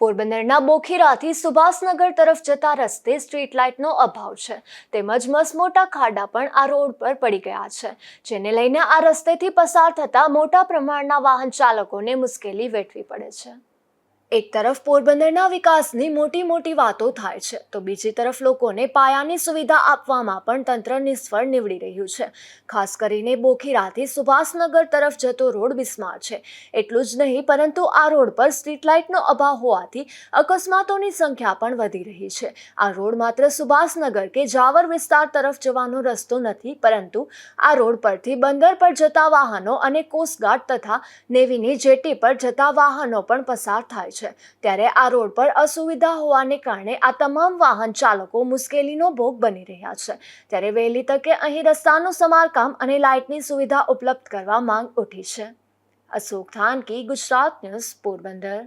પોરબંદરના બોખીરાથી સુભાષનગર તરફ જતા રસ્તે સ્ટ્રીટ લાઇટનો અભાવ છે તેમજ મસમોટા ખાડા પણ આ રોડ પર પડી ગયા છે, જેને લઈને આ રસ્તેથી પસાર થતા મોટા પ્રમાણના વાહન ચાલકોને મુશ્કેલી વેઠવી પડે છે। એક તરફ પોરબંદરના વિકાસની મોટી વાતો થાય છે તો બીજી તરફ લોકોને પાયાની સુવિધા આપવામાં પણ તંત્ર નિષ્ફળ નીવડી રહ્યું છે। ખાસ કરીને બોખીરાથી સુભાષનગર તરફ જતો રોડ બિસ્માર છે। એટલું જ નહીં પરંતુ આ રોડ પર સ્ટ્રીટ લાઇટનો અભાવ હોવાથી અકસ્માતોની સંખ્યા પણ વધી રહી છે। આ રોડ માત્ર સુભાષનગર કે જાવર વિસ્તાર તરફ જવાનો રસ્તો નથી, પરંતુ આ રોડ પરથી બંદર પર જતા વાહનો અને કોસ્ટગાર્ડ તથા નેવીની જેટી પર જતા વાહનો પણ પસાર થાય છે। ત્યારે આ રોડ પર અસુવિધા હોવાને કારણે આ તમામ વાહન ચાલકો મુશ્કેલીનો ભોગ બની રહ્યા છે। ત્યારે વહેલી તકે અહીં રસ્તાનું સમારકામ અને લાઇટની સુવિધા ઉપલબ્ધ કરવા માંગ ઉઠી છે। અશોક થાનકી, ગુજરાત ન્યૂઝ, પોરબંદર।